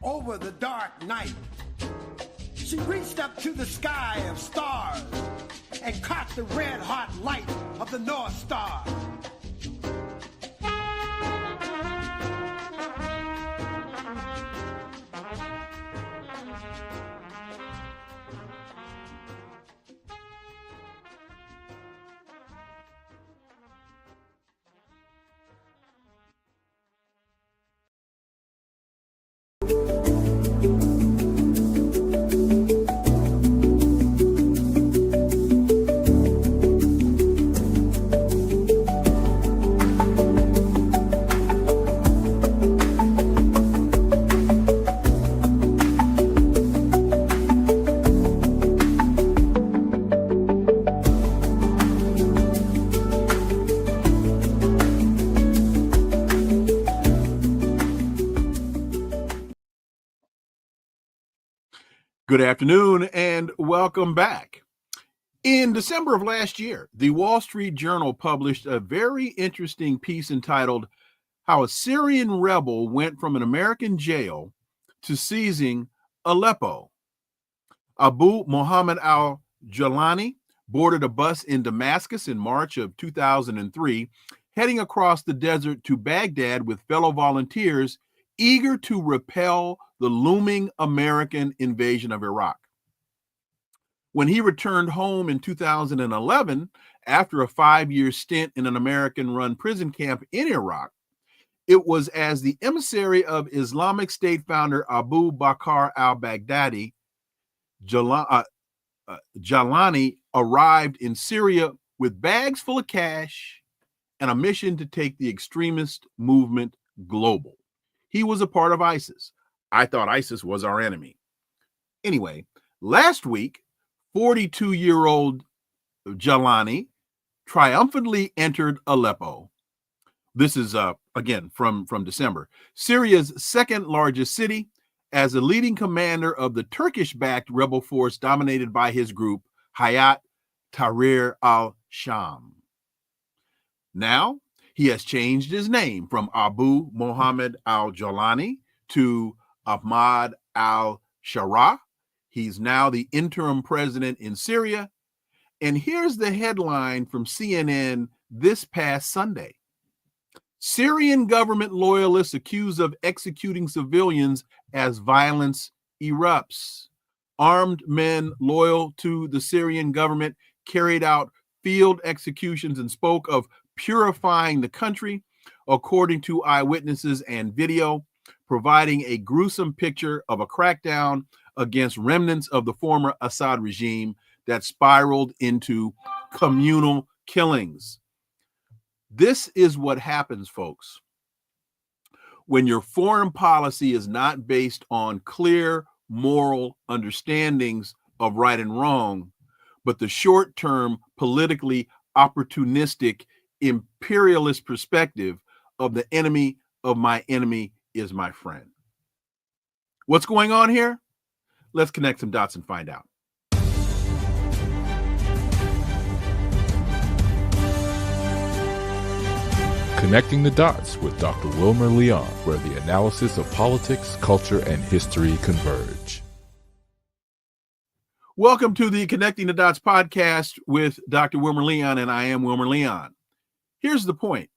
over the dark night. She reached up to the sky of stars and caught the red-hot light of the North Star. Good afternoon and welcome back. In December of last year, the Wall Street Journal published a very interesting piece entitled How a Syrian Rebel Went from an American Jail to Seizing Aleppo. Abu Muhammad al-Jawlani boarded a bus in Damascus in March of 2003, heading across the desert to Baghdad with fellow volunteers eager to repel the looming American invasion of Iraq. When he returned home in 2011, after a 5-year stint in an American-run prison camp in Iraq, it was as the emissary of Islamic State founder Abu Bakr al-Baghdadi, Jawlani arrived in Syria with bags full of cash and a mission to take the extremist movement global. He was a part of ISIS. I thought ISIS was our enemy. Anyway, last week, 42-year-old Jawlani triumphantly entered Aleppo. This is, again, from December. Syria's second largest city, as a leading commander of the Turkish-backed rebel force dominated by his group, Hayat Tahrir al-Sham. Now, he has changed his name from Abu Muhammad al-Jawlani to Ahmad al-Sharaa. He's now the interim president in Syria. And here's the headline from CNN this past Sunday. Syrian government loyalists accused of executing civilians as violence erupts. Armed men loyal to the Syrian government carried out field executions and spoke of purifying the country, according to eyewitnesses and video, providing a gruesome picture of a crackdown against remnants of the former Assad regime that spiraled into communal killings. This is what happens, folks, when your foreign policy is not based on clear moral understandings of right and wrong, but the short-term, politically opportunistic, imperialist perspective of the enemy of my enemy is my friend. What's going on here? Let's connect some dots and find out. Connecting the Dots with Dr. Wilmer Leon, where the analysis of politics, culture, and history converge. Welcome to the Connecting the Dots podcast with Dr. Wilmer Leon, and I am Wilmer Leon. Here's the point.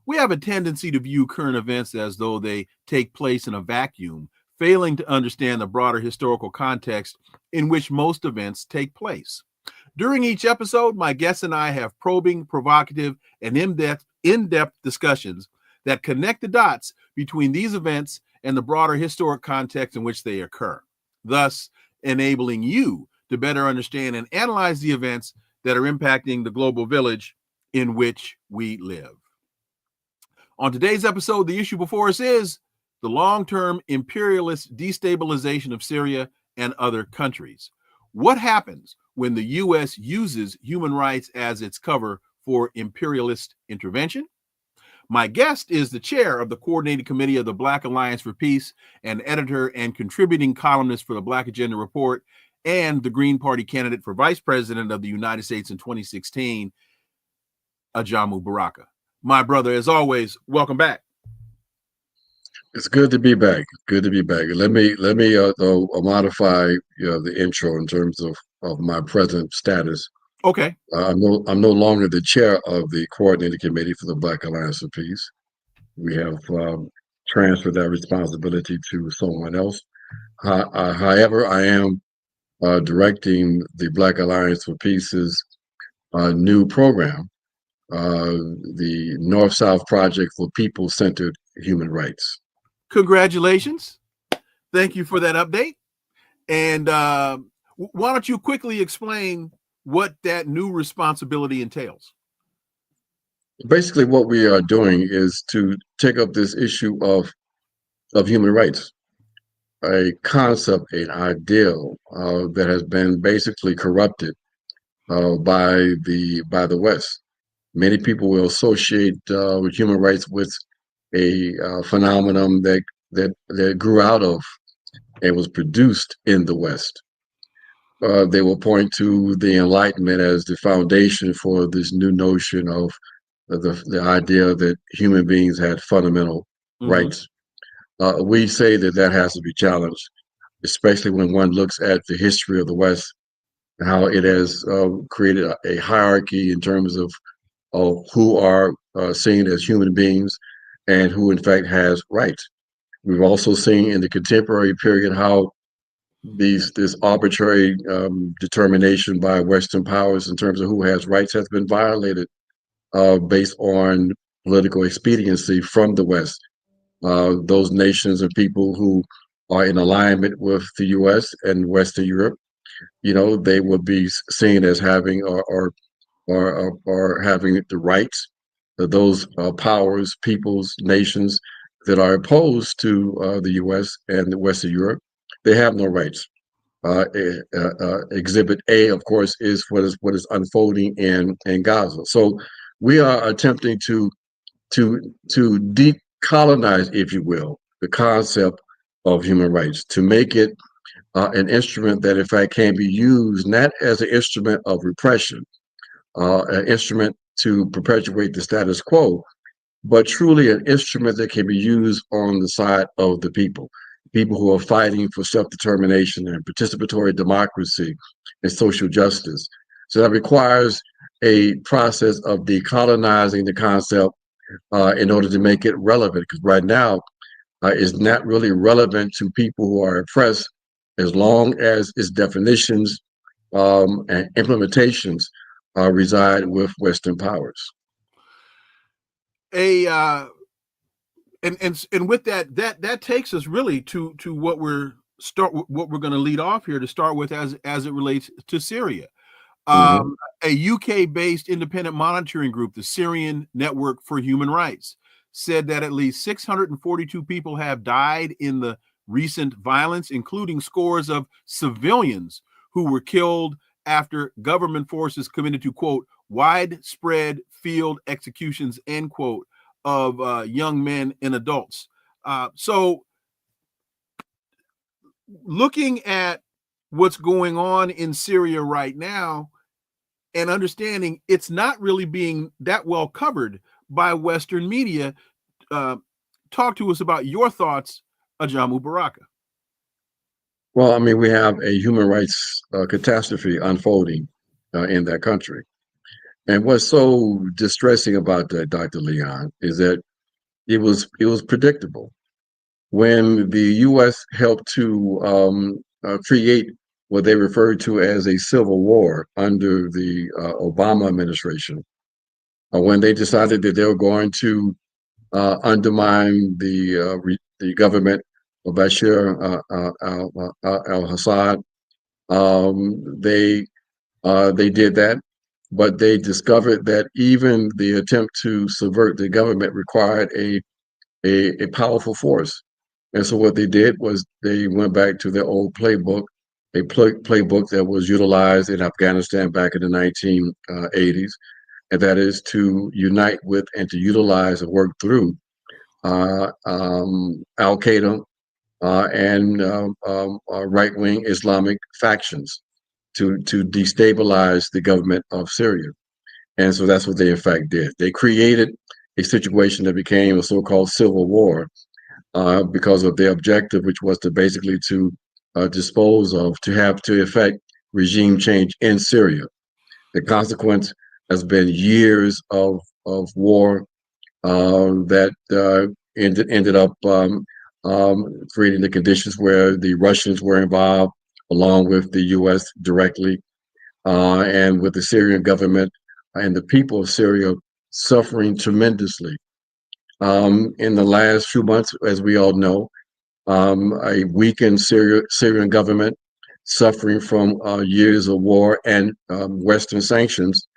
We have a tendency to view current events as though they take place in a vacuum, failing to understand the broader historical context in which most events take place. During each episode, my guests and I have probing, provocative, and in-depth discussions that connect the dots between these events and the broader historic context in which they occur, thus enabling you to better understand and analyze the events that are impacting the global village in which we live. On today's episode, the issue before us is the long-term imperialist destabilization of Syria and other countries. What happens when the U.S. uses human rights as its cover for imperialist intervention? My guest is the chair of the Coordinating Committee of the Black Alliance for Peace and editor and contributing columnist for the Black Agenda Report and the Green Party candidate for vice president of the United States in 2016, Ajamu Baraka. My brother, as always, welcome back. It's good to be back. Good to be back. Let me modify the intro in terms of my present status. Okay. I'm no longer the chair of the coordinating committee for the Black Alliance for Peace. We have transferred that responsibility to someone else. However, I am directing the Black Alliance for Peace's new program, the North-South Project for People-Centered Human Rights. Congratulations. Thank you for that update. And why don't you quickly explain what that new responsibility entails? Basically, what we are doing is to take up this issue of human rights, a concept, an ideal that has been basically corrupted by the West. Many people will associate with human rights with a phenomenon that grew out of and was produced in the West. They will point to the Enlightenment as the foundation for this new notion of the idea that human beings had fundamental rights. We say that has to be challenged, especially when one looks at the history of the West, how it has created a hierarchy in terms of who are seen as human beings and who in fact has rights. We've also seen in the contemporary period how this arbitrary determination by Western powers in terms of who has rights has been violated based on political expediency from the West. Those nations and people who are in alignment with the U.S. and Western Europe, they would be seen as having or having the rights that those powers, peoples, nations that are opposed to the U.S. and Western Europe, they have no rights. Exhibit A, of course, is what is unfolding in Gaza. So we are attempting to decolonize, if you will, the concept of human rights, to make it an instrument that, in fact, can be used not as an instrument of repression, an instrument to perpetuate the status quo, but truly an instrument that can be used on the side of the people who are fighting for self-determination and participatory democracy and social justice. So that requires a process of decolonizing the concept in order to make it relevant, because right now it's not really relevant to people who are oppressed as long as its definitions and implementations reside with Western powers. And with that takes us really to what we're going to lead off here to start with as it relates to Syria. A UK-based independent monitoring group, the Syrian Network for Human Rights, said that at least 642 people have died in the recent violence, including scores of civilians who were killed after government forces committed to, quote, widespread field executions, end quote, of young men and adults. So looking at what's going on in Syria right now and understanding it's not really being that well covered by Western media, talk to us about your thoughts, Ajamu Baraka. Well, I mean, we have a human rights catastrophe unfolding in that country. And what's so distressing about that, Dr. Leon, is that it was predictable. When the U.S. helped to create what they referred to as a civil war under the Obama administration, when they decided that they were going to undermine the government of Bashar al-Assad, they did that. But they discovered that even the attempt to subvert the government required a powerful force. And so what they did was they went back to their old playbook, a playbook that was utilized in Afghanistan back in the 1980s, and that is to unite with and to utilize and work through Al-Qaeda and right-wing Islamic factions to destabilize the government of Syria. And so that's what they in fact did. They created a situation that became a so-called civil war because of their objective, which was to basically to effect regime change in Syria. The consequence has been years of war that ended up creating the conditions where the Russians were involved, along with the U.S. directly, and with the Syrian government and the people of Syria suffering tremendously. In the last few months, as we all know, a weakened Syrian government suffering from years of war and Western sanctions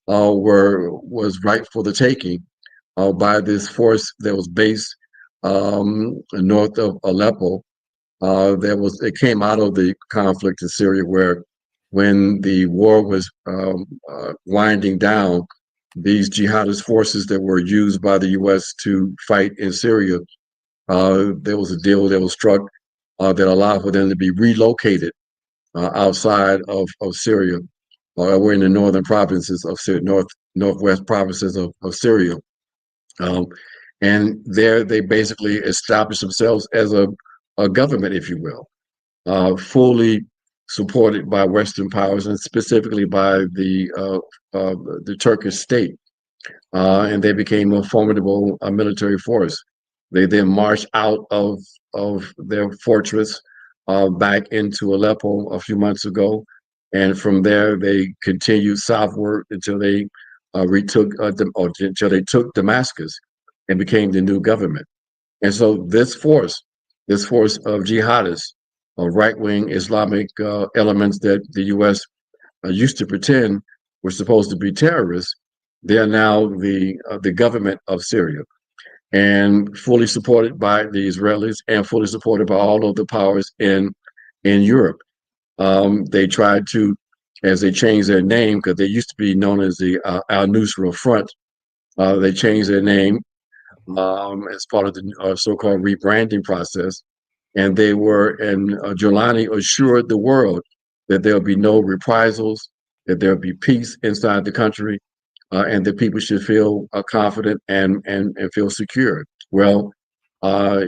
was ripe for the taking by this force that was based north of Aleppo. It came out of the conflict in Syria, where when the war was winding down, these jihadist forces that were used by the U.S. to fight in Syria, there was a deal that was struck that allowed for them to be relocated outside of Syria. We're in the northern provinces of Syria, northwest provinces of Syria. And there they basically established themselves as a government, if you will, fully supported by Western powers and specifically by the Turkish state. And they became a formidable military force. They then marched out of their fortress back into Aleppo a few months ago, and from there they continued southward until they until they took Damascus and became the new government. And so this force of jihadists, right-wing Islamic elements that the U.S. Used to pretend were supposed to be terrorists, they are now the government of Syria, and fully supported by the Israelis and fully supported by all of the powers in Europe. They tried to, as they changed their name, because they used to be known as the Al-Nusra Front, they changed their name as part of the so-called rebranding process. And they were, and Jolani assured the world that there'll be no reprisals, that there'll be peace inside the country, and that people should feel confident and feel secure. Well,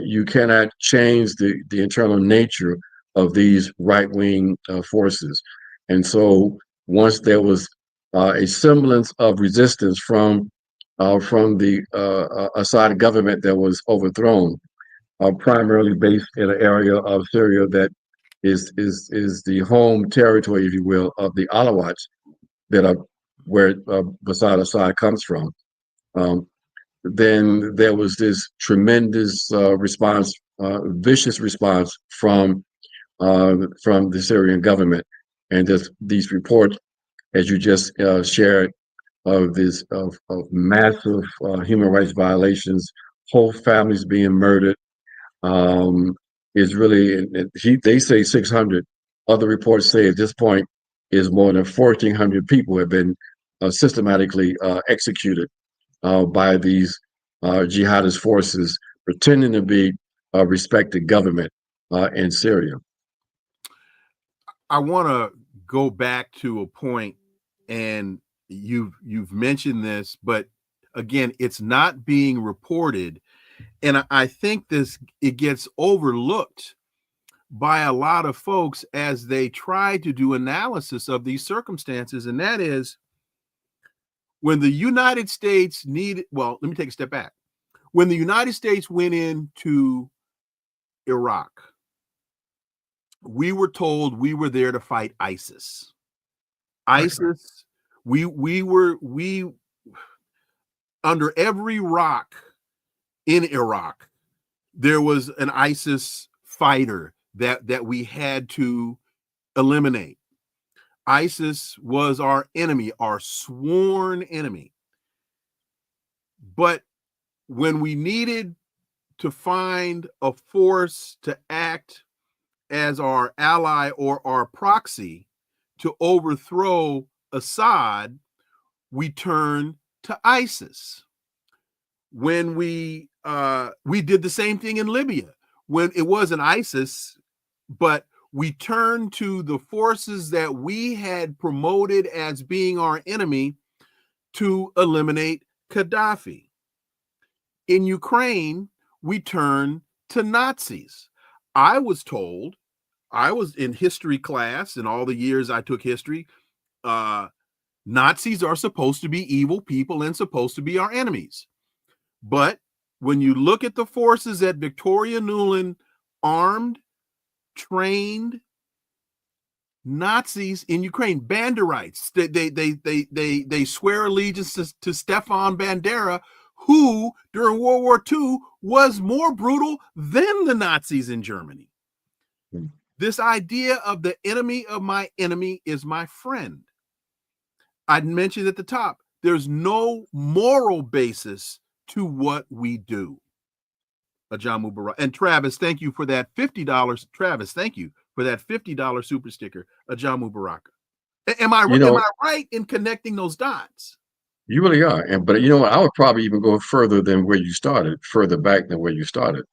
you cannot change the internal nature of these right-wing forces. And so once there was a semblance of resistance from the Assad government that was overthrown, primarily based in an area of Syria that is the home territory, if you will, of the Alawites, that are where Bashar al-Assad comes from. Then there was this tremendous response, vicious response from the Syrian government, and these reports, as you just shared, of massive human rights violations, whole families being murdered, is really, they say 600. Other reports say at this point is more than 1,400 people have been systematically executed by these jihadist forces pretending to be a respected government in Syria. I want to go back to a point, and you've mentioned this, but again, it's not being reported, and I think it gets overlooked by a lot of folks as they try to do analysis of these circumstances, and that is when the United States let me take a step back. When the United States went into Iraq, we were told we were there to fight ISIS. ISIS, we under every rock in Iraq, there was an ISIS fighter that we had to eliminate. ISIS was our enemy, our sworn enemy. But when we needed to find a force to act as our ally or our proxy to overthrow Assad, we turned to ISIS. When we did the same thing in Libya, when it wasn't ISIS, but we turned to the forces that we had promoted as being our enemy to eliminate Gaddafi. In Ukraine, we turned to Nazis. I was told, I was in history class, and all the years I took history, Nazis are supposed to be evil people and supposed to be our enemies. But when you look at the forces that Victoria Nuland armed, trained Nazis in Ukraine, Banderites, they swear allegiance to Stefan Bandera, who during World War II was more brutal than the Nazis in Germany. This idea of the enemy of my enemy is my friend. I mentioned at the top, there's no moral basis to what we do. Ajamu Baraka. And Travis, thank you for that $50. Travis, thank you for that $50 super sticker. Ajamu Baraka. Am I right in connecting those dots? You really are. But you know what? I would probably even go further than where you started, further back than where you started.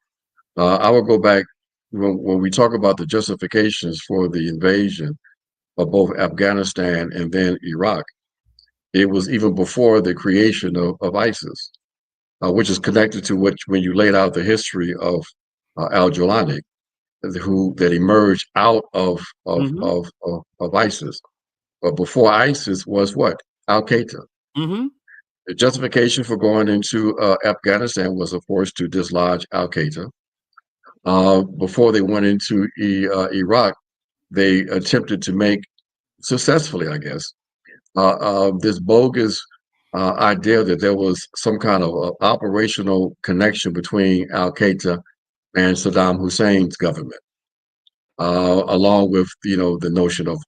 I would go back when we talk about the justifications for the invasion of both Afghanistan and then Iraq. It was even before the creation of ISIS, which is connected to when you laid out the history of al-Jawlani, that emerged out of ISIS. But before ISIS was what? Al-Qaeda. Mm-hmm. The justification for going into Afghanistan was, of course, to dislodge Al-Qaeda. Before they went into Iraq, they attempted to make, successfully, I guess, this bogus idea that there was some kind of operational connection between Al-Qaeda and Saddam Hussein's government, along with the notion of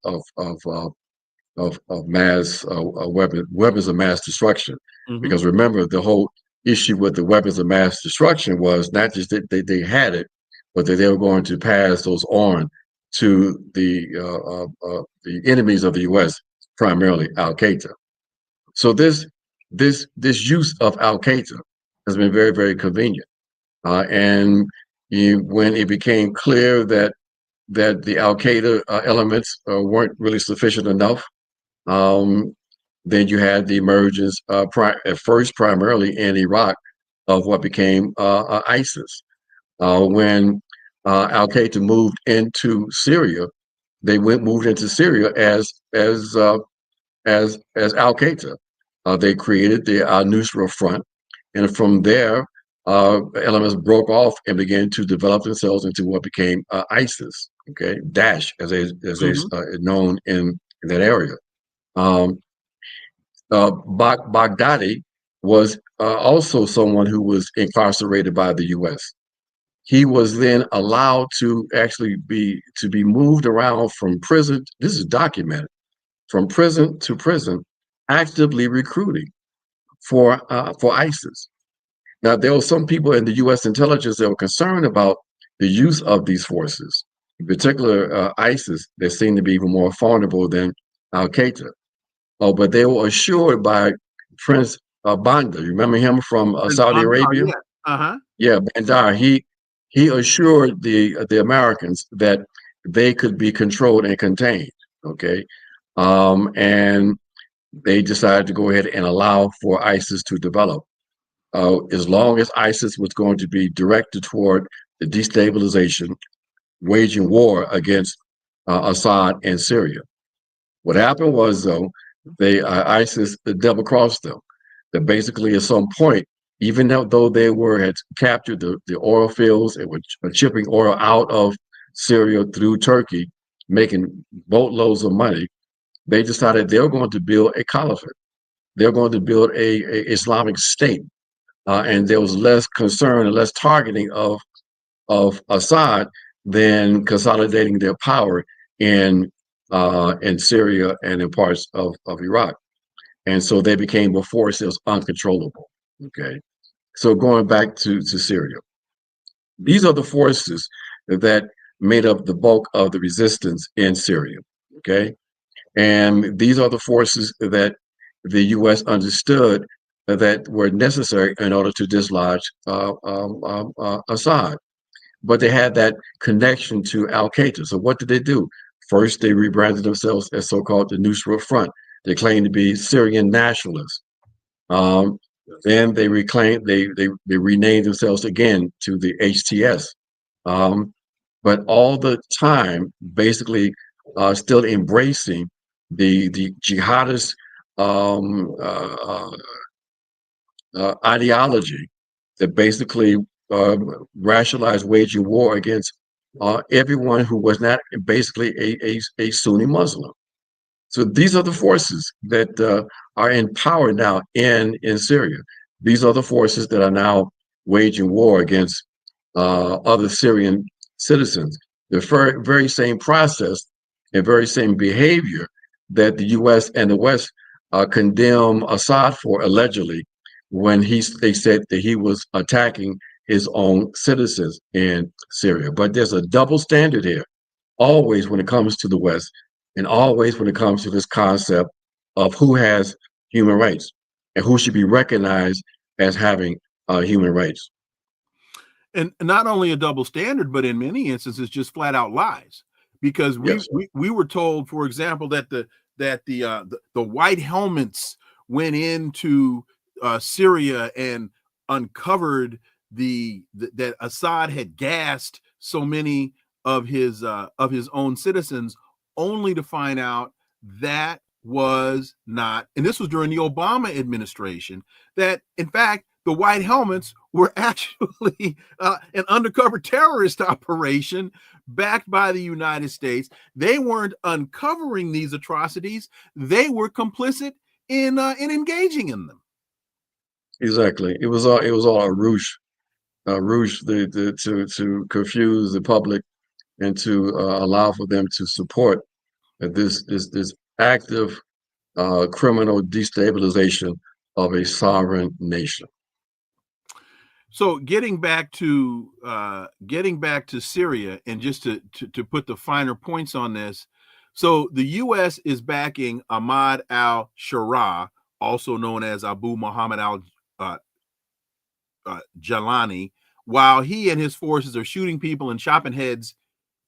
mass weapons of mass destruction. Mm-hmm. Because remember, the whole issue with the weapons of mass destruction was not just that they had it, but that they were going to pass those on to the enemies of the U.S., primarily Al-Qaeda. So this use of Al-Qaeda has been very, very convenient. And when it became clear that the Al-Qaeda elements weren't really sufficient enough, then you had the emergence, at first primarily in Iraq, of what became ISIS. When Al-Qaeda moved into Syria, they moved into Syria as Al-Qaeda. They created the Al-Nusra Front, and from there, elements broke off and began to develop themselves into what became ISIS. Okay, Daesh, as they known in that area. Baghdadi was also someone who was incarcerated by the U.S. He was then allowed to actually be moved around from prison. This is documented, from prison to prison, actively recruiting for ISIS. Now, there were some people in the U.S. intelligence that were concerned about the use of these forces, in particular ISIS, that seemed to be even more vulnerable than Al-Qaeda. But they were assured by Prince Bandar. You remember him from Saudi Arabia? Yeah. Yeah, Bandar. He assured the Americans that they could be controlled and contained. Okay, and they decided to go ahead and allow for ISIS to develop, as long as ISIS was going to be directed toward the destabilization, waging war against Assad and Syria. What happened was, though, ISIS double-crossed them. That basically, at some point, even though they had captured the oil fields and were shipping oil out of Syria through Turkey, making boatloads of money, they decided they're going to build a caliphate. They're going to build a Islamic state, and there was less concern and less targeting of Assad than consolidating their power in Syria and in parts of Iraq. And so they became a force that was uncontrollable. Okay, so going back to Syria, these are the forces that made up the bulk of the resistance in Syria. Okay, and these are the forces that the U.S. understood that were necessary in order to dislodge Assad. But they had that connection to Al-Qaeda. So what did they do? First, they rebranded themselves as so-called the Nusra Front. They claimed to be Syrian nationalists. Then they renamed themselves again to the HTS. But all the time, basically, still embracing the jihadist um, uh, ideology that basically rationalized waging war against everyone who was not basically a Sunni Muslim. So these are the forces that are in power now in Syria. These are the forces that are now waging war against other Syrian citizens. The very same process and very same behavior that the U.S. and the West condemn Assad for allegedly when they said that he was attacking his own citizens in Syria. But there's a double standard here, always when it comes to the West, and always when it comes to this concept of who has human rights and who should be recognized as having human rights. And not only a double standard, but in many instances, just flat out lies. Because we were told, for example, that the white helmets went into Syria and uncovered that Assad had gassed so many of his own citizens, only to find out that was not, and this was during the Obama administration, that in fact the white helmets were actually an undercover terrorist operation backed by the United States. They weren't uncovering these atrocities; they were complicit in engaging in them. Exactly. It was all a ruse, to confuse the public and to allow for them to support this active criminal destabilization of a sovereign nation. So getting back to Syria, and just to put the finer points on this, so the U.S. is backing Ahmad al-Sharaa, also known as Abu Muhammad al-Jalani, while he and his forces are shooting people and chopping heads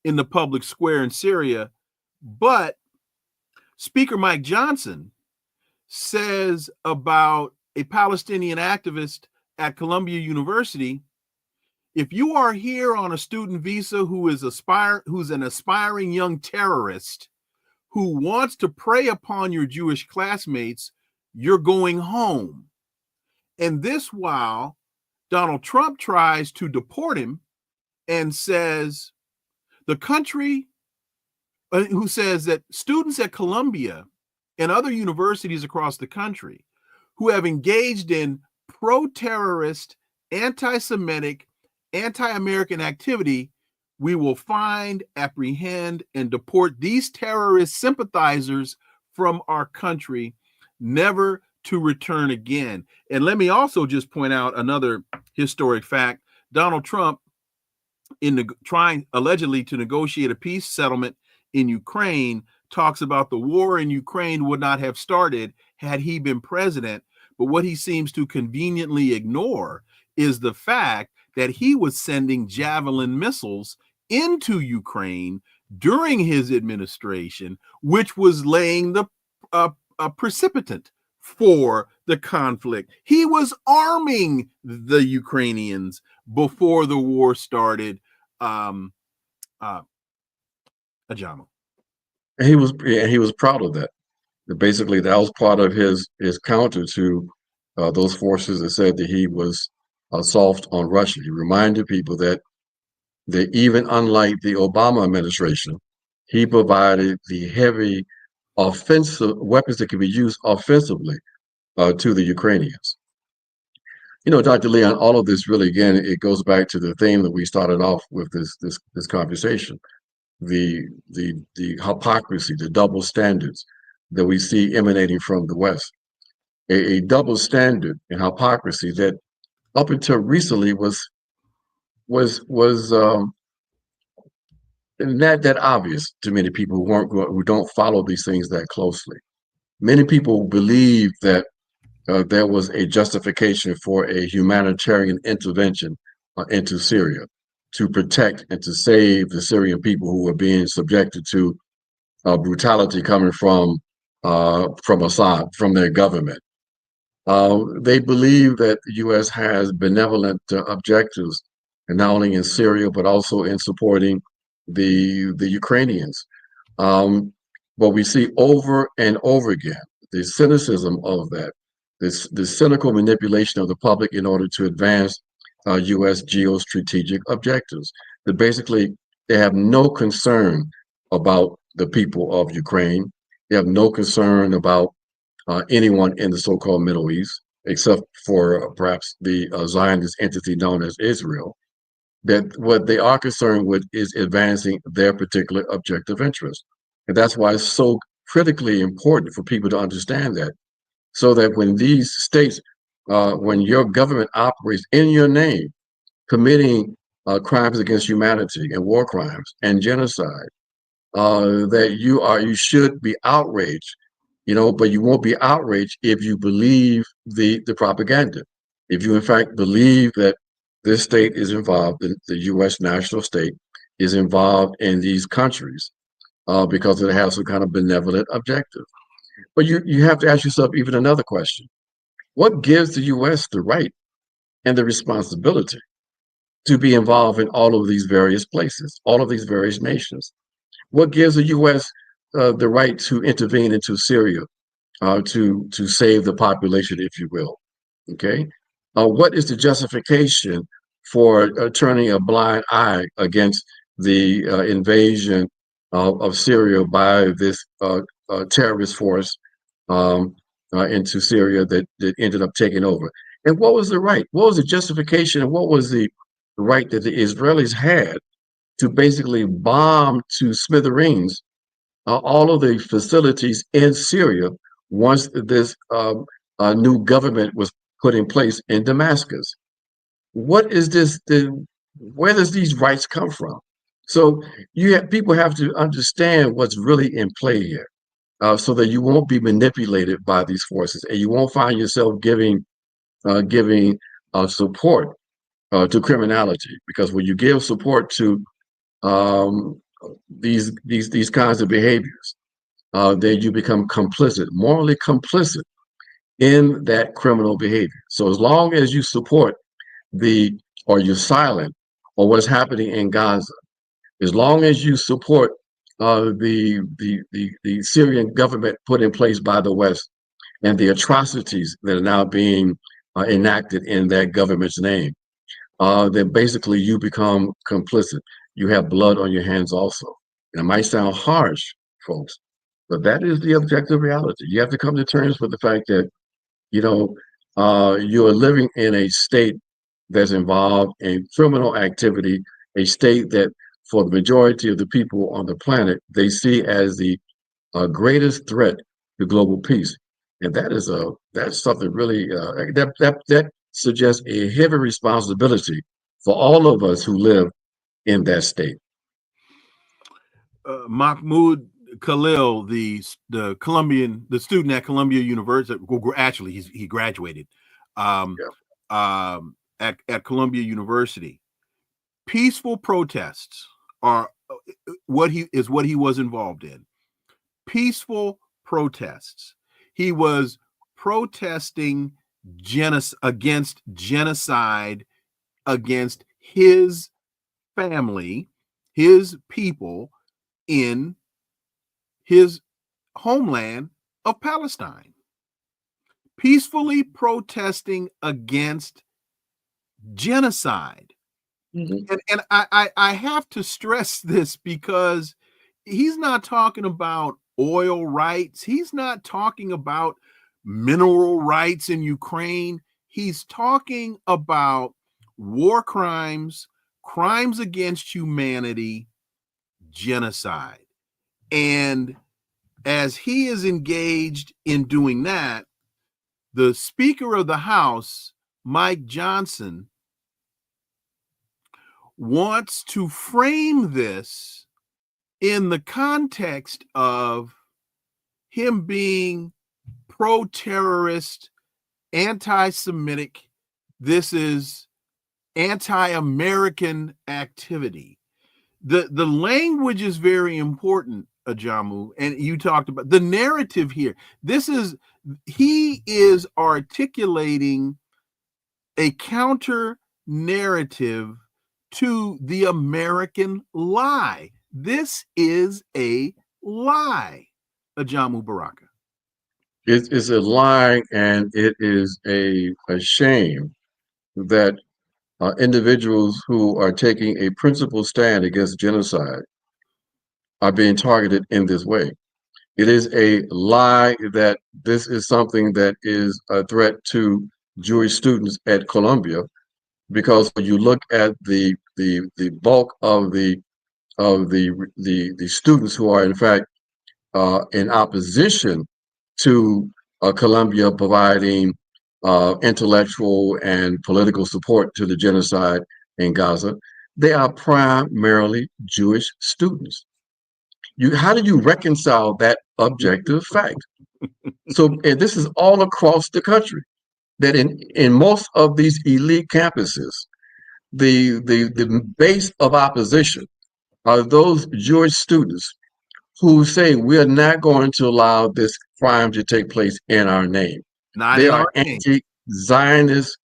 in the public square in Syria. But Speaker Mike Johnson says about a Palestinian activist at Columbia University, if you are here on a student visa who's an aspiring young terrorist who wants to prey upon your Jewish classmates, you're going home. And this while Donald Trump tries to deport him and says the country, who says that students at Columbia and other universities across the country who have engaged in pro-terrorist, anti-Semitic, anti-American activity, we will find, apprehend, and deport these terrorist sympathizers from our country, never to return again. And let me also just point out another historic fact. Donald Trump, trying allegedly to negotiate a peace settlement in Ukraine, talks about the war in Ukraine would not have started had he been president. But what he seems to conveniently ignore is the fact that he was sending Javelin missiles into Ukraine during his administration, which was laying the precipitant for the conflict. He was arming the Ukrainians before the war started. Ajamu. And he was proud of that. Basically, that was part of his counter to those forces that said that he was soft on Russia. He reminded people that even unlike the Obama administration, he provided the heavy offensive weapons that could be used offensively to the Ukrainians. You know, Dr. Leon, all of this really, again, it goes back to the theme that we started off with this conversation. The hypocrisy, the double standards that we see emanating from the West, a double standard and hypocrisy that up until recently was not that obvious to many people who don't follow these things that closely. Many people believe that there was a justification for a humanitarian intervention into Syria to protect and to save the Syrian people who were being subjected to brutality coming from Assad, from their government. They believe that the U.S. has benevolent objectives, and not only in Syria but also in supporting the Ukrainians. Um, but we see over and over again the cynicism of that, the cynical manipulation of the public in order to advance U.S. geostrategic objectives. That basically they have no concern about the people of Ukraine. They have no concern about anyone in the so-called Middle East, except for perhaps the Zionist entity known as Israel. That what they are concerned with is advancing their particular objective interest. And that's why it's so critically important for people to understand that, so that when these states, when your government operates in your name, committing crimes against humanity and war crimes and genocide, that you should be outraged, but you won't be outraged if you believe the propaganda. If you in fact believe that this state is involved, the U.S. national state is involved in these countries because it has some kind of benevolent objective. But you have to ask yourself even another question. What gives the U.S. the right and the responsibility to be involved in all of these various places, all of these various nations? What gives the U.S. The right to intervene into Syria, to save the population, if you will? Okay. What is the justification for turning a blind eye against the invasion of Syria by this terrorist force into Syria that ended up taking over? And what was the right? What was the justification? And what was the right that the Israelis had to basically bomb to smithereens all of the facilities in Syria once this new government was put in place in Damascus? What is this? Where does these rights come from? So people have to understand what's really in play here, so that you won't be manipulated by these forces, and you won't find yourself giving support to criminality. Because when you give support to um, these kinds of behaviors, then you become complicit, morally complicit in that criminal behavior. So as long as you support or you're silent on what's happening in Gaza, as long as you support the Syrian government put in place by the West and the atrocities that are now being enacted in that government's name, then basically you become complicit. You have blood on your hands also. And it might sound harsh, folks, but that is the objective reality. You have to come to terms with the fact that, you are living in a state that's involved in criminal activity, a state that for the majority of the people on the planet, they see as the greatest threat to global peace. And that's something really that suggests a heavy responsibility for all of us who live in that state. Mahmoud Khalil, the student at Columbia University, actually he graduated at Columbia University. Peaceful protests are what he was involved in. Peaceful protests. He was protesting against genocide against his family, his people in his homeland of Palestine. Peacefully protesting against genocide. Mm-hmm. And I have to stress this because he's not talking about oil rights. He's not talking about mineral rights in Ukraine. He's talking about war crimes, crimes against humanity, genocide. And as he is engaged in doing that, the Speaker of the House, Mike Johnson, wants to frame this in the context of him being pro-terrorist, anti-Semitic. This is anti-American activity. The language is very important. Ajamu, and you talked about the narrative here. He is articulating a counter narrative to the American lie. This is a lie, Ajamu Baraka. It is a lie, and it is a shame that individuals who are taking a principled stand against genocide are being targeted in this way. It is a lie that this is something that is a threat to Jewish students at Columbia, because when you look at the bulk of the students who are in fact in opposition to Columbia providing intellectual and political support to the genocide in Gaza, they are primarily Jewish students. How do you reconcile that objective fact? So, and this is all across the country, that in most of these elite campuses, the base of opposition are those Jewish students who say we are not going to allow this crime to take place in our name. They are anti-Zionist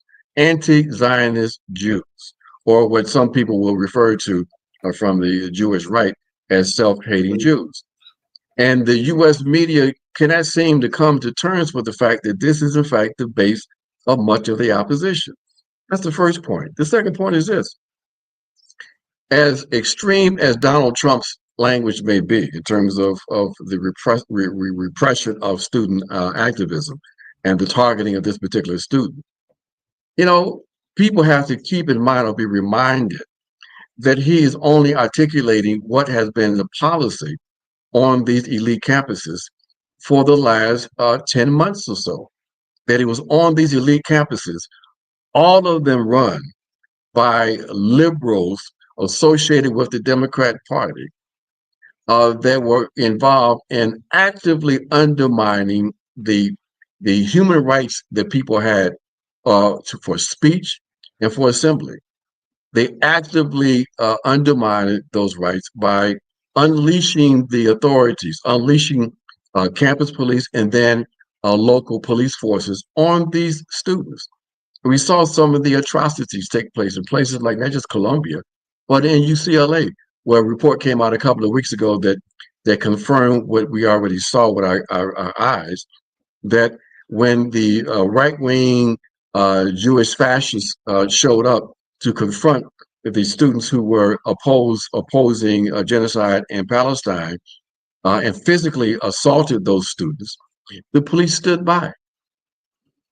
Jews, or what some people will refer to from the Jewish right as self-hating Jews. And the U.S. media cannot seem to come to terms with the fact that this is in fact the base of much of the opposition. That's the first point. The second point is this: as extreme as Donald Trump's language may be in terms of the repression of student activism and the targeting of this particular student, people have to keep in mind or be reminded that he is only articulating what has been the policy on these elite campuses for the last 10 months or so. That he was on these elite campuses, all of them run by liberals associated with the Democrat Party, that were involved in actively undermining the human rights that people had for speech and for assembly. They actively undermined those rights by unleashing the authorities, unleashing campus police and then local police forces on these students. We saw some of the atrocities take place in places like not just Columbia, but in UCLA, where a report came out a couple of weeks ago that confirmed what we already saw with our eyes, that when the right-wing Jewish fascists showed up to confront the students who were opposing genocide in Palestine and physically assaulted those students, the police stood by.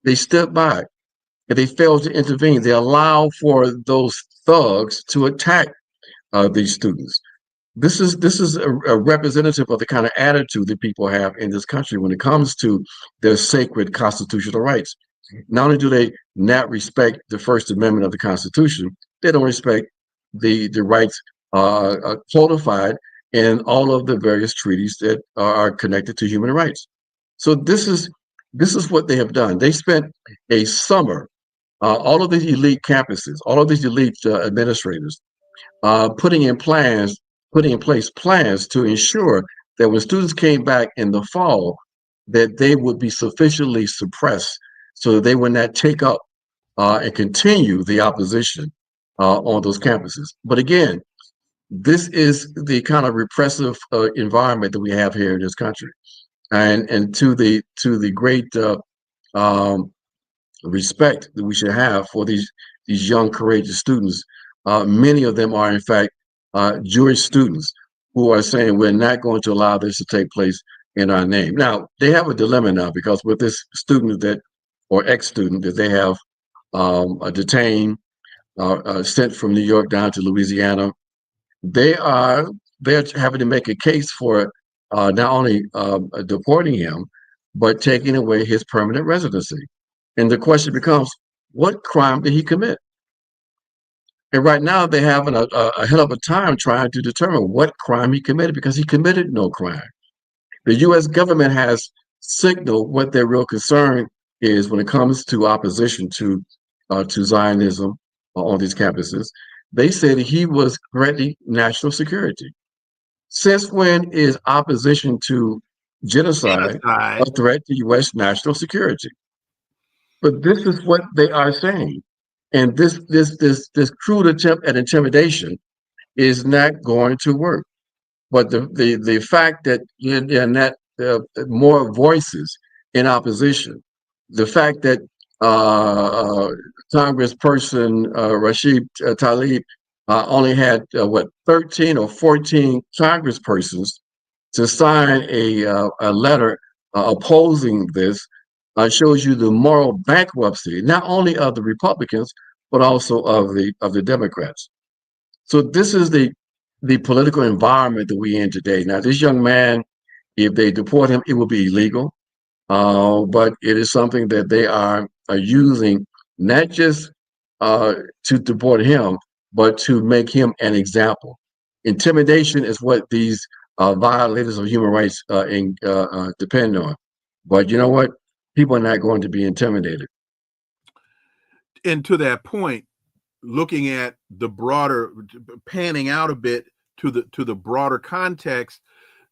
They stood by, and they failed to intervene. They allowed for those thugs to attack these students. This is a representative of the kind of attitude that people have in this country when it comes to their sacred constitutional rights. Not only do they not respect the First Amendment of the Constitution, they don't respect the rights codified in all of the various treaties that are connected to human rights. So this is what they have done. They spent a summer, all of these elite campuses, all of these elite administrators, putting in place plans to ensure that when students came back in the fall, that they would be sufficiently suppressed so that they would not take up and continue the opposition on those campuses. But again, this is the kind of repressive environment that we have here in this country, and to the great respect that we should have for these young, courageous students. Many of them are, in fact, Jewish students who are saying we're not going to allow this to take place in our name. Now, they have a dilemma now, because with this student or ex-student that they have detained, sent from New York down to Louisiana, they're having to make a case for not only deporting him, but taking away his permanent residency. And the question becomes, what crime did he commit? And right now they're having a hell of a time trying to determine what crime he committed, because he committed no crime. The U.S. government has signaled what their real concern is when it comes to opposition to Zionism on these campuses. They said he was threatening national security. Since when is opposition to genocide a Genocide. threat to U.S. national security? But this is what they are saying. And this crude attempt at intimidation is not going to work. But the fact that that more voices in opposition, the fact that uh, Congressperson Rashid Tlaib only had 13 or 14 congresspersons to sign a letter opposing this, shows you the moral bankruptcy not only of the Republicans but also of the Democrats. So this is the political environment that we're in today. Now, this young man, if they deport him, it will be illegal, but it is something that they are using not just to deport him, but to make him an example. Intimidation is what these violators of human rights depend on. But you know what? People are not going to be intimidated. And to that point, looking at the broader, panning out a bit to the broader context,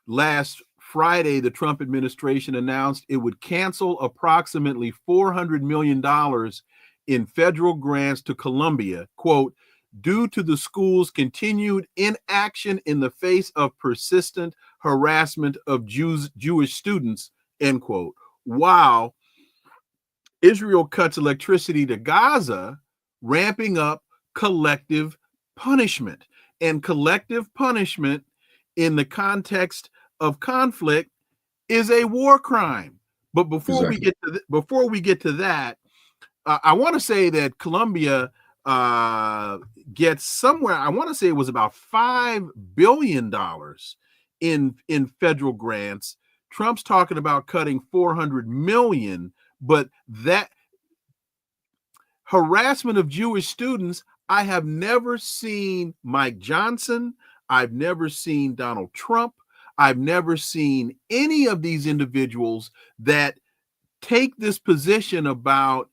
last Friday, the Trump administration announced it would cancel approximately $400 million in federal grants to Colombia, quote, due to the school's continued inaction in the face of persistent harassment of Jewish students, end quote. While Israel cuts electricity to Gaza, ramping up collective punishment. And collective punishment in the context of conflict is a war crime. But before Exactly. we get to that, I want to say that Colombia gets somewhere. I want to say it was about $5 billion in federal grants. Trump's talking about cutting 400 million, but that harassment of Jewish students, I have never seen Mike Johnson. I've never seen Donald Trump. I've never seen any of these individuals that take this position about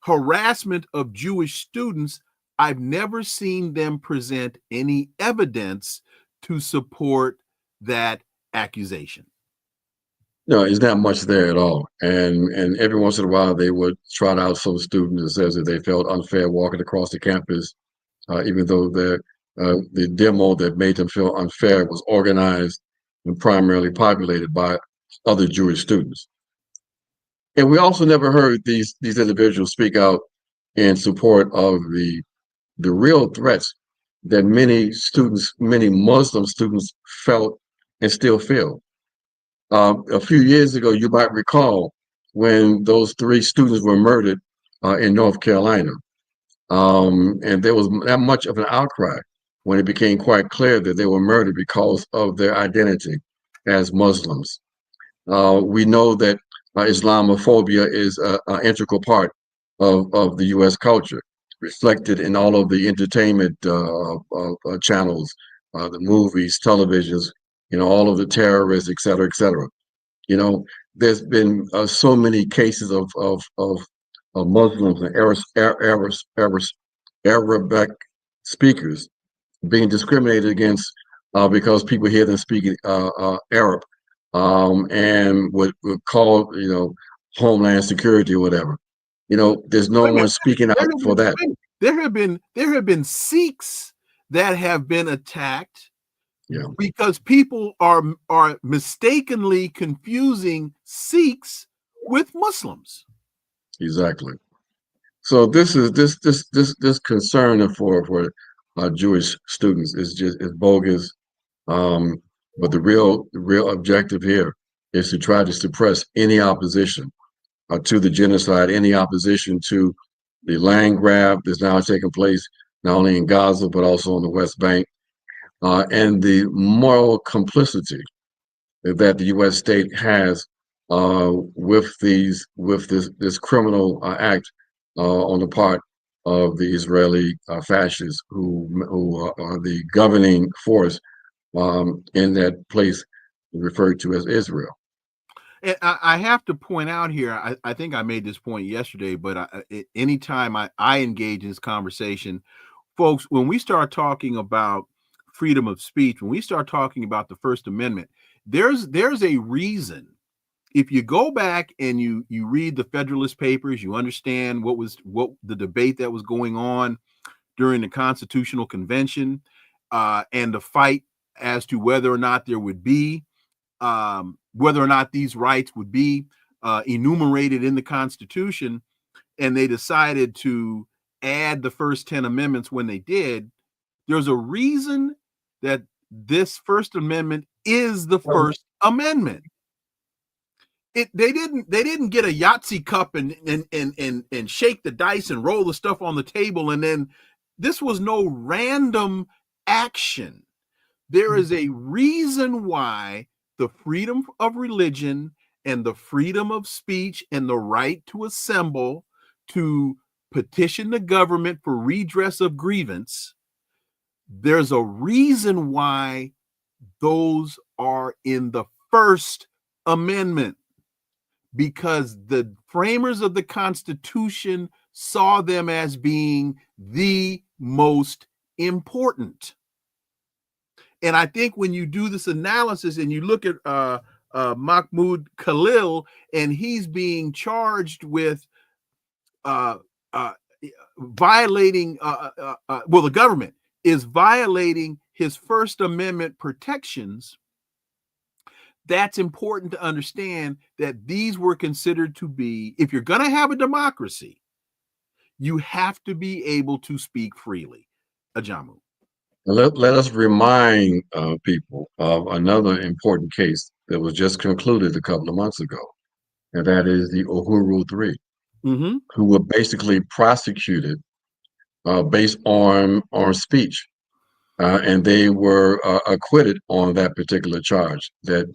harassment of Jewish students. I've never seen them present any evidence to support that accusation. No, it's not much there at all. And every once in a while, they would trot out some student that says that they felt unfair walking across the campus, even though the demo that made them feel unfair was organized and primarily populated by other Jewish students. And we also never heard these individuals speak out in support of the real threats that many students, many Muslim students felt and still feel. A few years ago, you might recall when those 3 students were murdered in North Carolina. And there was that much of an outcry when it became quite clear that they were murdered because of their identity as Muslims. We know that Islamophobia is an integral part of the U.S. culture, reflected in all of the entertainment channels, the movies, televisions, all of the terrorists, et cetera, et cetera. There's been so many cases of Muslims and Arabic speakers being discriminated against because people hear them speaking Arab and would call, Homeland Security or whatever. There's no one speaking out for that. There have been Sikhs that have been attacked because people are mistakenly confusing Sikhs with Muslims. Exactly. So this concern for Jewish students is bogus. But the real objective here is to try to suppress any opposition to the genocide, any opposition to the land grab that's now taking place not only in Gaza but also on the West Bank, and the moral complicity that the U.S. state has with this criminal act on the part of the Israeli fascists who are the governing force in that place referred to as Israel. And I have to point out here, I think I made this point yesterday, but anytime I engage in this conversation, folks, when we start talking about freedom of speech, when we start talking about the First Amendment, there's a reason. If you go back and you read the Federalist Papers, you understand what the debate that was going on during the Constitutional Convention, and the fight as to whether or not there would be whether or not these rights would be enumerated in the Constitution, and they decided to add the first 10 amendments when they did. There's a reason that this First Amendment is the First Amendment. They didn't get a Yahtzee cup and shake the dice and roll the stuff on the table, and then this was no random action. There is a reason why the freedom of religion and the freedom of speech and the right to assemble, to petition the government for redress of grievance, there's a reason why those are in the First Amendment, because the framers of the Constitution saw them as being the most important. And I think when you do this analysis and you look at Mahmoud Khalil, and he's being charged with violating, the government is violating his First Amendment protections, that's important to understand that these were considered to be, if you're going to have a democracy, you have to be able to speak freely. Ajamu. Let us remind people of another important case that was just concluded a couple of months ago, and that is the Uhuru Three, who were basically prosecuted based on speech, and they were acquitted on that particular charge. That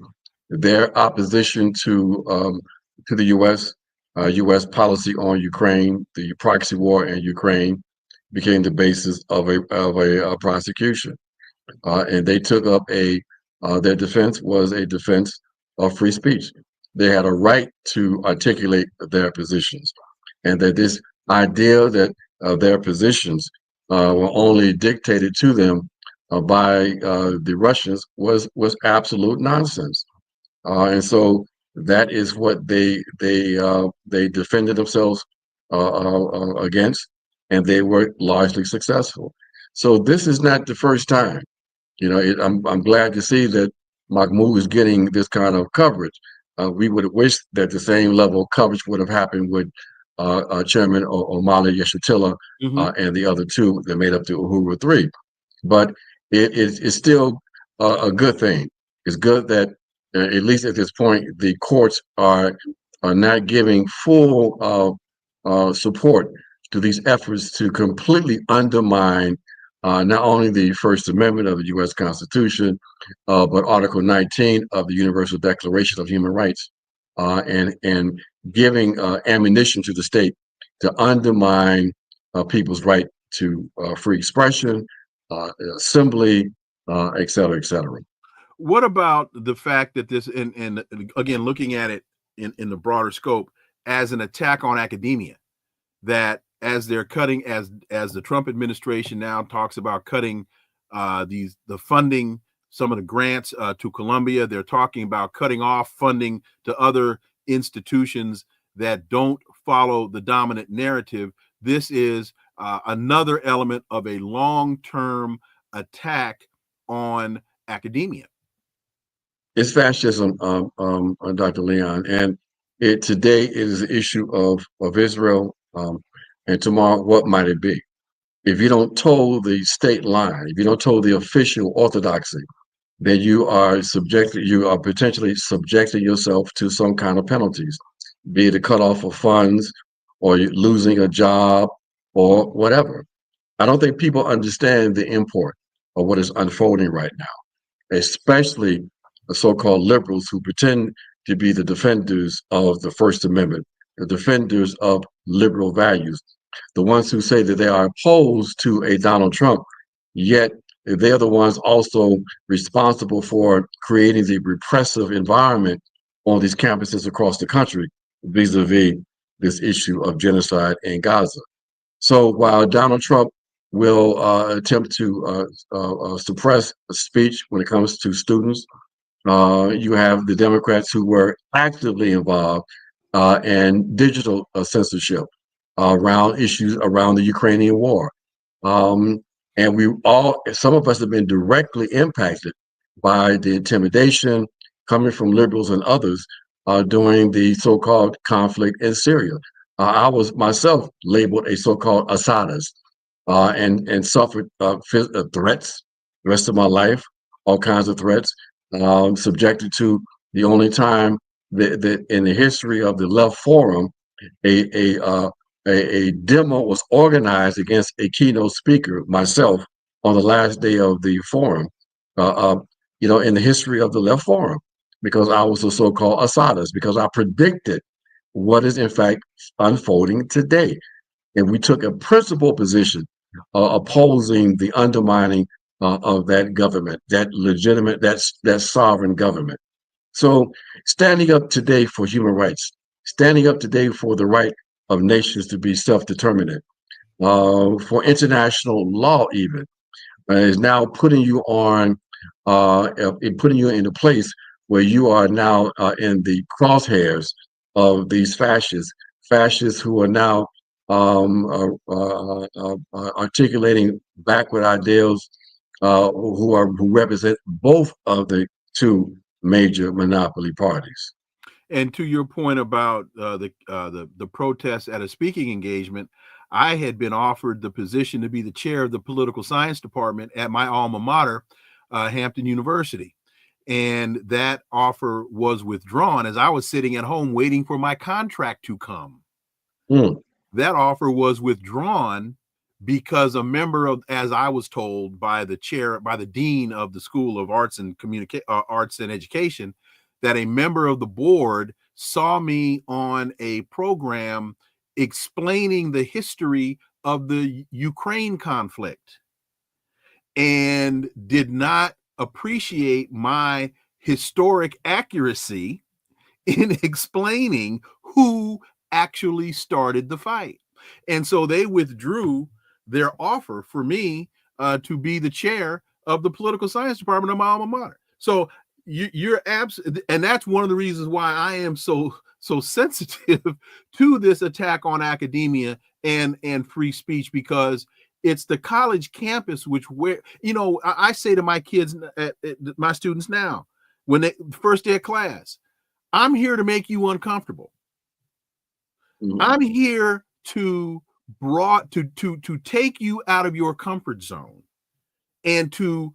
their opposition to the U.S. policy on Ukraine, the proxy war in Ukraine, became the basis of a prosecution, and they took up their defense was a defense of free speech. They had a right to articulate their positions, and that this idea that their positions were only dictated to them by the Russians was absolute nonsense. And so that is what they defended themselves against, and they were largely successful. So this is not the first time. I'm glad to see that Mahmoud is getting this kind of coverage. We would have wished that the same level of coverage would have happened with Chairman Omali Yeshitela and the other two that made up the Uhuru Three. But it's still a good thing. It's good that at least at this point, the courts are not giving full support to these efforts to completely undermine not only the First Amendment of the U.S. Constitution, but Article 19 of the Universal Declaration of Human Rights, and giving ammunition to the state to undermine people's right to free expression, assembly, et cetera, et cetera. What about the fact that this, and again, looking at it in the broader scope as an attack on academia, that as they're cutting, as the Trump administration now talks about cutting the funding, some of the grants to Columbia, they're talking about cutting off funding to other institutions that don't follow the dominant narrative. This is another element of a long-term attack on academia. It's fascism, Dr. Leon, and today it is an issue of Israel, and tomorrow, what might it be? If you don't toe the state line, if you don't toe the official orthodoxy, then you are potentially subjecting yourself to some kind of penalties, be it a cutoff of funds, or losing a job, or whatever. I don't think people understand the import of what is unfolding right now, especially the so-called liberals who pretend to be the defenders of the First Amendment, the defenders of liberal values, the ones who say that they are opposed to a Donald Trump, yet they're the ones also responsible for creating the repressive environment on these campuses across the country vis-a-vis this issue of genocide in Gaza. So while Donald Trump will attempt to suppress speech when it comes to students. You have the Democrats who were actively involved in digital censorship around issues around the Ukrainian war. Um, and some of us have been directly impacted by the intimidation coming from liberals and others during the so-called conflict in Syria. I was myself labeled a so-called Assadist and suffered threats the rest of my life, all kinds of threats, subjected to the only time that in the history of the Left Forum, a, a, uh, a demo was organized against a keynote speaker, myself, on the last day of the forum, uh, uh, in the history of the Left Forum, because I was a so-called Assadist, because I predicted what is in fact unfolding today. And we took a principled position opposing the undermining of that government, that legitimate, that sovereign government. So standing up today for human rights, standing up today for the right of nations to be self-determinant, for international law even, is now putting you in a place where you are now in the crosshairs of these fascists who are now articulating backward ideals, who represent both of the two major monopoly parties. And to your point about the protests at a speaking engagement, I had been offered the position to be the chair of the political science department at my alma mater, Hampton University. And that offer was withdrawn as I was sitting at home waiting for my contract to come. That offer was withdrawn because a member of, as I was told by the dean of the School of Arts and Arts and Education, that a member of the board saw me on a program explaining the history of the Ukraine conflict and did not appreciate my historic accuracy in explaining who actually started the fight. And so they withdrew their offer for me to be the chair of the political science department of my alma mater. So you're absolutely, and that's one of the reasons why I am so sensitive to this attack on academia and free speech, because it's the college campus where I say to my kids, my students now, when they first day of class, I'm here to make you uncomfortable. Mm-hmm. I'm here to take you out of your comfort zone and to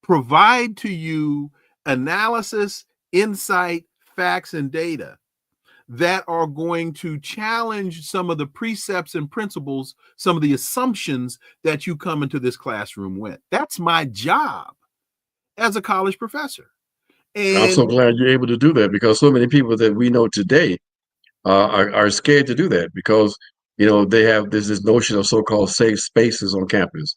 provide to you analysis, insight, facts, and data that are going to challenge some of the precepts and principles, some of the assumptions that you come into this classroom with. That's my job as a college professor. And I'm so glad you're able to do that, because so many people that we know today are scared to do that, because they have this notion of so-called safe spaces on campus.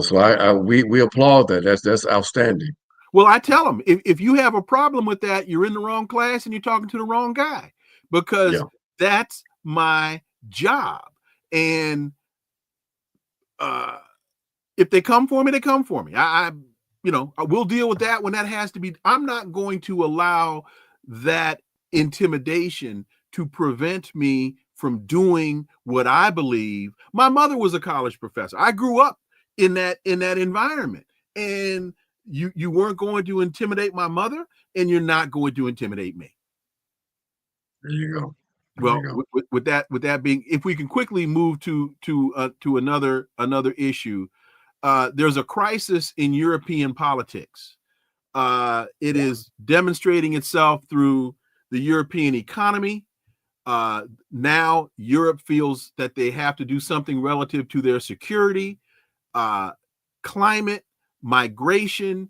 So we applaud that. That's outstanding. Well, I tell them, if you have a problem with that, you're in the wrong class and you're talking to the wrong guy, because that's my job. And if they come for me, they come for me. I will deal with that when that has to be. I'm not going to allow that intimidation to prevent me from doing what I believe. My mother was a college professor. I grew up in that environment, and you weren't going to intimidate my mother, and you're not going to intimidate me. There you go. Well, with that being, if we can quickly move to another issue, there's a crisis in European politics. It is demonstrating itself through the European economy. Now Europe feels that they have to do something relative to their security, climate, migration.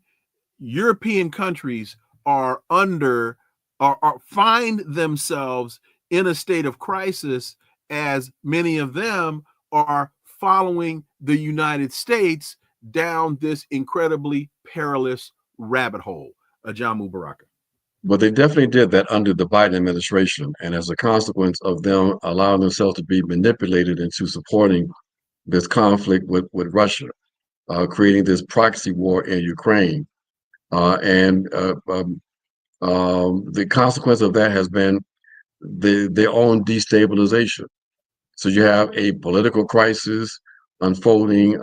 European countries find themselves in a state of crisis, as many of them are following the United States down this incredibly perilous rabbit hole. Ajamu Baraka. But they definitely did that under the Biden administration, and as a consequence of them allowing themselves to be manipulated into supporting this conflict with Russia, creating this proxy war in Ukraine. And the consequence of that has been their own destabilization. So you have a political crisis unfolding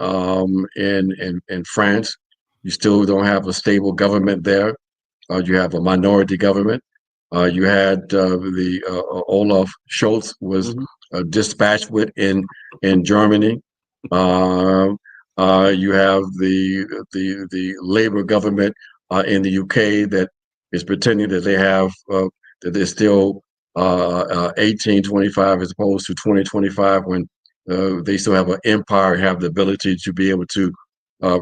in France. You still don't have a stable government there. You have a minority government. You had the Olaf Scholz was dispatched with in Germany. You have the Labour government in the UK that is pretending that they have that they're still 1825 as opposed to 2025 when they still have an empire, have the ability to be able to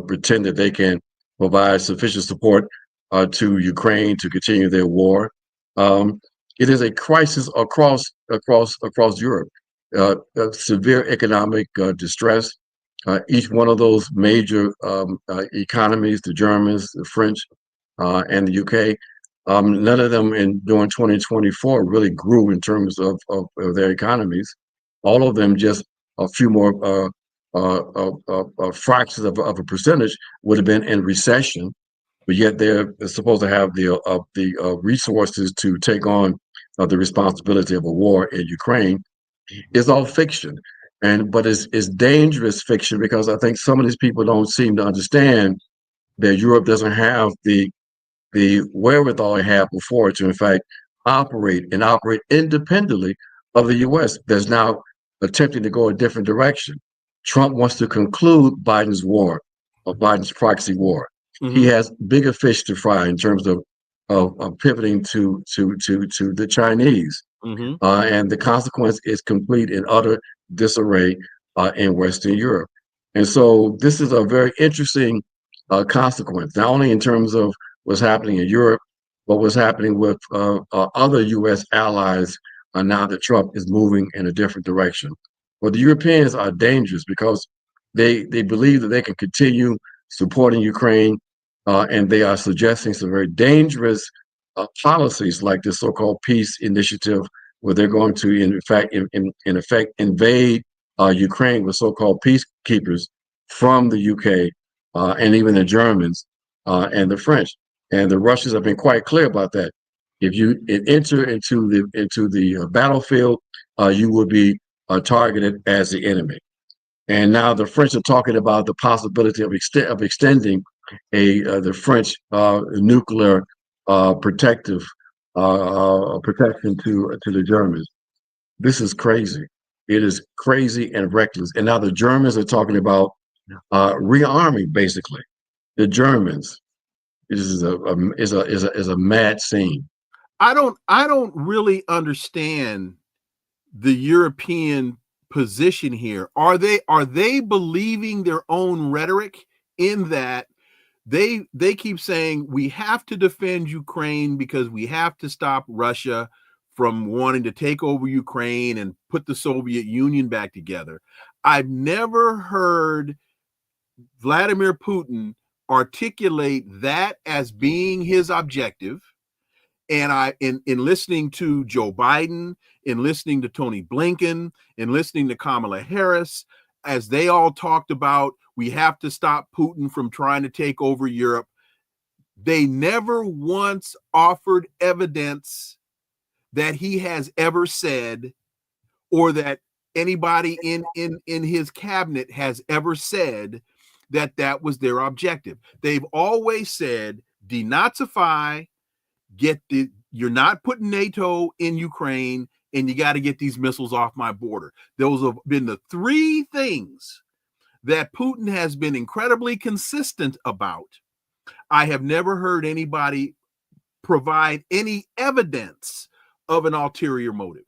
pretend that they can provide sufficient support to Ukraine to continue their war. It is a crisis across Europe. Severe economic distress. Each one of those major economies, the Germans, the French, and the UK, none of them during 2024 really grew in terms of their economies. All of them just a few more fractions of a percentage would have been in recession, but yet they're supposed to have the resources to take on the responsibility of a war in Ukraine. It's all fiction, but it's dangerous fiction because I think some of these people don't seem to understand that Europe doesn't have the wherewithal it had before to in fact operate independently of the US that's now attempting to go a different direction. Trump wants to conclude Biden's proxy war. He has bigger fish to fry in terms of pivoting to the Chinese. And the consequence is complete and utter disarray in Western Europe. And so this is a very interesting consequence, not only in terms of what's happening in Europe, but what's happening with other U.S. allies now that Trump is moving in a different direction. But the Europeans are dangerous because they believe that they can continue supporting Ukraine, and they are suggesting some very dangerous policies like the so-called peace initiative, where they're going to, in effect, invade Ukraine with so-called peacekeepers from the UK and even the Germans and the French. And the Russians have been quite clear about that. If you enter into the battlefield, you will be targeted as the enemy. And now the French are talking about the possibility of extending the French nuclear protection to the Germans. This is crazy. It is crazy and reckless. And now the Germans are talking about rearming, basically. The Germans. This is a mad scene. I don't really understand the European position here. Are they believing their own rhetoric in that they keep saying we have to defend Ukraine because we have to stop Russia from wanting to take over Ukraine and put the Soviet Union back together? I've never heard Vladimir Putin articulate that as being his objective. And in listening to Joe Biden, in listening to Tony Blinken, in listening to Kamala Harris, as they all talked about, we have to stop Putin from trying to take over Europe, they never once offered evidence that he has ever said, or that anybody in his cabinet has ever said, that was their objective. They've always said, denazify, you're not putting NATO in Ukraine, and you got to get these missiles off my border. Those have been the three things that Putin has been incredibly consistent about. I have never heard anybody provide any evidence of an ulterior motive.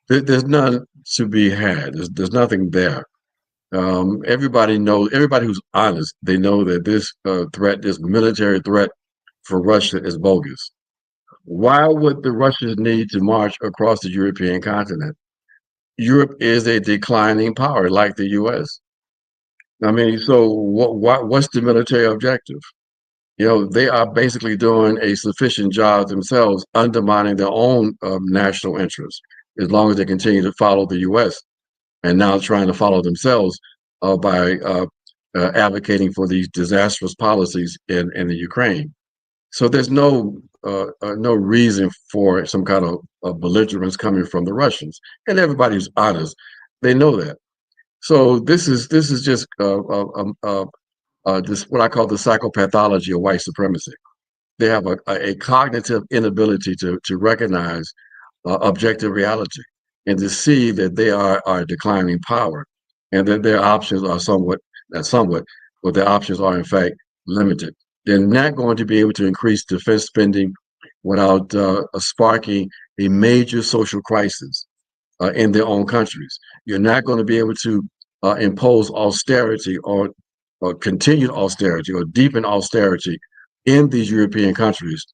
There's none to be had. There's nothing there. Everybody who's honest, they know that this threat, this military threat for Russia is bogus. Why would the Russians need to march across the European continent? Europe is a declining power like the US. I mean, so what's the military objective? They are basically doing a sufficient job themselves, undermining their own national interests, as long as they continue to follow the US. and now trying to follow themselves by advocating for these disastrous policies in the Ukraine. So there's no reason for some kind of belligerence coming from the Russians, and everybody's honest. They know that. So this is just this what I call the psychopathology of white supremacy. They have a cognitive inability to recognize objective reality and to see that they are declining power, and that their options are not somewhat, but their options are in fact limited. They're not going to be able to increase defense spending without sparking a major social crisis in their own countries. You're not going to be able to impose austerity or continued austerity or deepen austerity in these European countries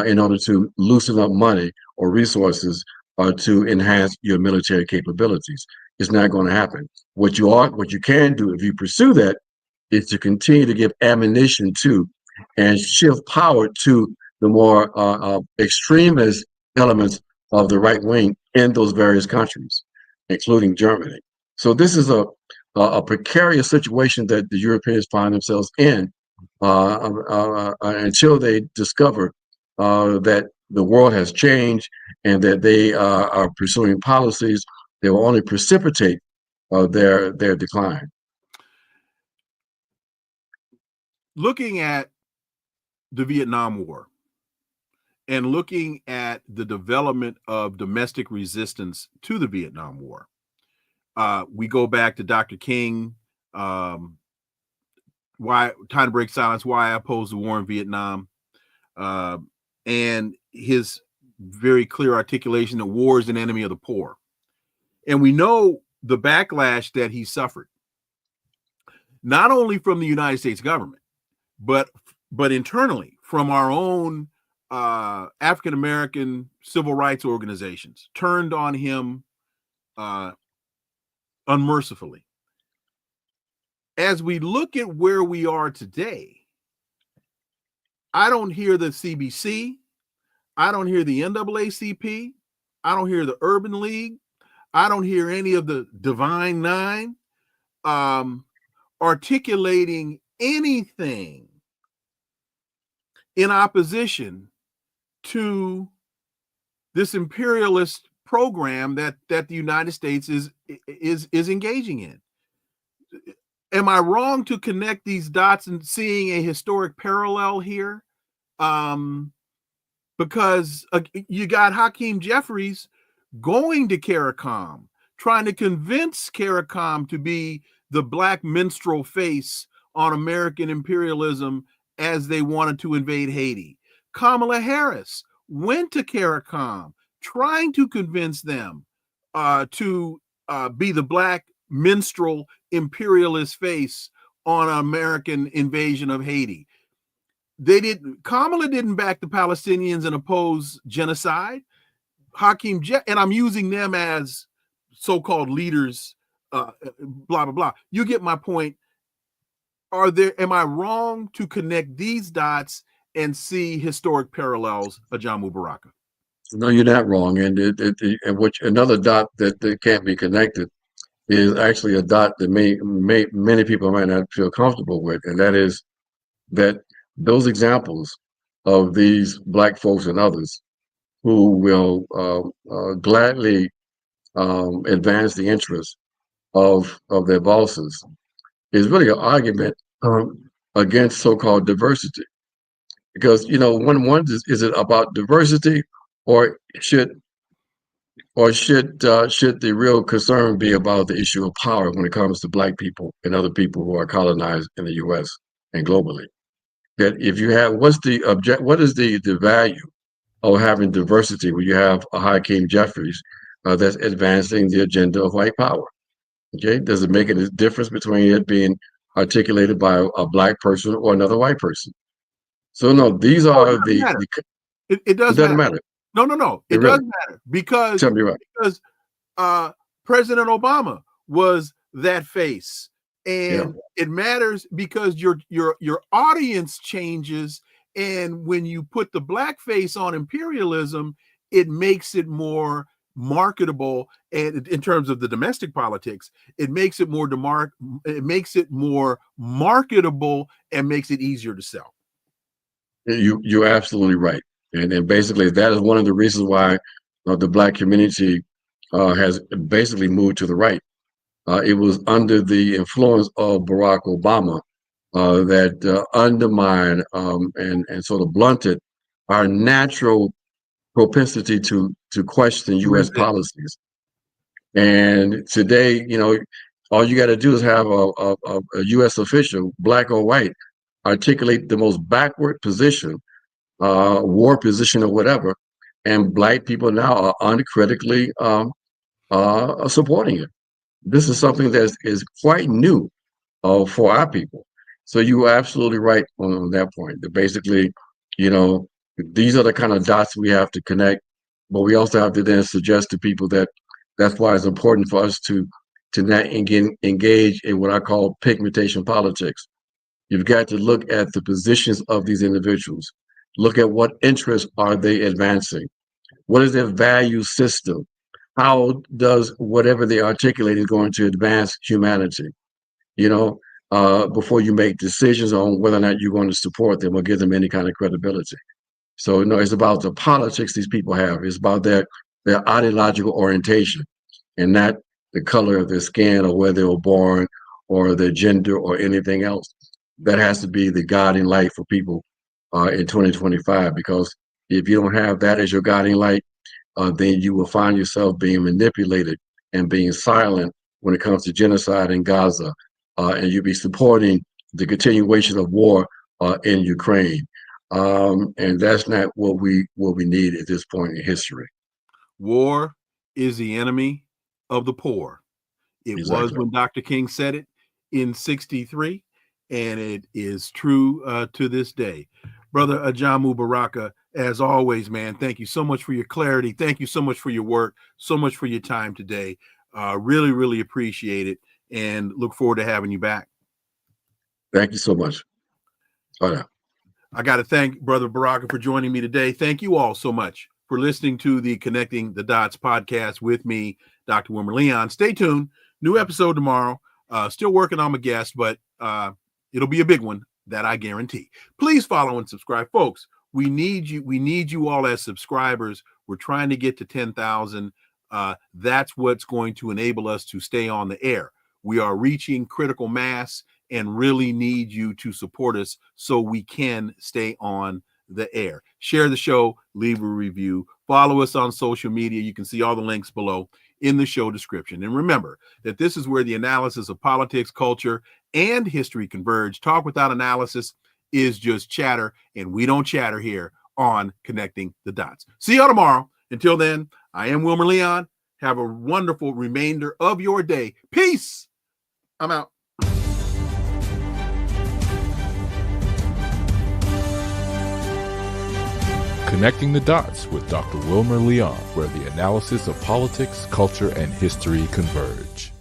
in order to loosen up money or resources to enhance your military capabilities. It's not going to happen. What you can do if you pursue that is to continue to give ammunition to and shift power to the more extremist elements of the right wing in those various countries, including Germany. So this is a precarious situation that the Europeans find themselves in until they discover that the world has changed and that they are pursuing policies that will only precipitate their decline. Looking at the Vietnam War and looking at the development of domestic resistance to the Vietnam War, we go back to Dr. King, why Time to Break Silence, why I oppose the war in Vietnam, and his very clear articulation that war is an enemy of the poor. And we know the backlash that he suffered, not only from the United States government, but internally from our own African-American civil rights organizations turned on him unmercifully. As we look at where we are today, I don't hear the CBC, I don't hear the NAACP, I don't hear the Urban League, I don't hear any of the Divine Nine articulating anything in opposition to this imperialist program that the United States is engaging in. Am I wrong to connect these dots and seeing a historic parallel here? Because you got Hakeem Jeffries going to CARICOM, trying to convince CARICOM to be the black minstrel face on American imperialism as they wanted to invade Haiti. Kamala Harris went to CARICOM, trying to convince them to be the black minstrel imperialist face on an American invasion of Haiti. Kamala didn't back the Palestinians and oppose genocide. And I'm using them as so-called leaders, blah, blah, blah. You get my point. Am I wrong to connect these dots and see historic parallels, Ajamu Baraka? No, you're not wrong. And another dot that can't be connected is actually a dot that many people might not feel comfortable with, and that is that those examples of these black folks and others who will gladly advance the interests of their bosses is really an argument against so-called diversity. Because one wonders, is it about diversity, or should the real concern be about the issue of power when it comes to black people and other people who are colonized in the U.S. and globally? That if you have, what is the value of having diversity when you have a Hakeem Jeffries that's advancing the agenda of white power? Okay, does it make a difference between it being articulated by a black person or another white person? So no, these are it doesn't matter. No. It does matter because President Obama was that face, and it matters because your audience changes, and when you put the black face on imperialism, it makes it more marketable, and in terms of the domestic politics, it makes it more marketable and makes it easier to sell. You're absolutely right, and basically that is one of the reasons why the Black community has basically moved to the right. It was under the influence of Barack Obama that undermined and sort of blunted our natural propensity to question U.S. policies. And today, all you got to do is have a U.S. official, Black or white, articulate the most backward position, war position or whatever, and Black people now are uncritically supporting it. This is something that is quite new for our people. So you were absolutely right on that point. That basically, these are the kind of dots we have to connect, but we also have to then suggest to people that that's why it's important for us to not engage in what I call pigmentation politics. You've got to look at the positions of these individuals. Look at what interests are they advancing? What is their value system? How does whatever they articulate is going to advance humanity? Before you make decisions on whether or not you're going to support them or give them any kind of credibility. So, it's about the politics these people have. It's about their ideological orientation and not the color of their skin or where they were born or their gender or anything else. That has to be the guiding light for people in 2025, because if you don't have that as your guiding light, then you will find yourself being manipulated and being silent when it comes to genocide in Gaza, and you'll be supporting the continuation of war in Ukraine. And that's not what we need at this point in history. War is the enemy of the poor. It Exactly. was when Dr. King said it in 1963, and it is true to this day. Brother Ajamu Baraka, as always, man, thank you so much for your clarity. Thank you so much for your work, so much for your time today. Really, really appreciate it, and look forward to having you back. Thank you so much. Oh, yeah. I got to thank Brother Baraka for joining me today. Thank you all so much for listening to the Connecting the Dots podcast with me, Dr. Wilmer Leon. Stay tuned. New episode tomorrow. Still working on my guest, but it'll be a big one, that I guarantee. Please follow and subscribe, folks. We need you. We need you all as subscribers. We're trying to get to 10,000. That's what's going to enable us to stay on the air. We are reaching critical mass and really need you to support us so we can stay on the air. Share the show, leave a review, follow us on social media. You can see all the links below in the show description. And remember that this is where the analysis of politics, culture, and history converge. Talk without analysis is just chatter, and we don't chatter here on Connecting the Dots. See you tomorrow. Until then, I am Wilmer Leon. Have a wonderful remainder of your day. Peace. I'm out. Connecting the Dots with Dr. Wilmer Leon, where the analysis of politics, culture, and history converge.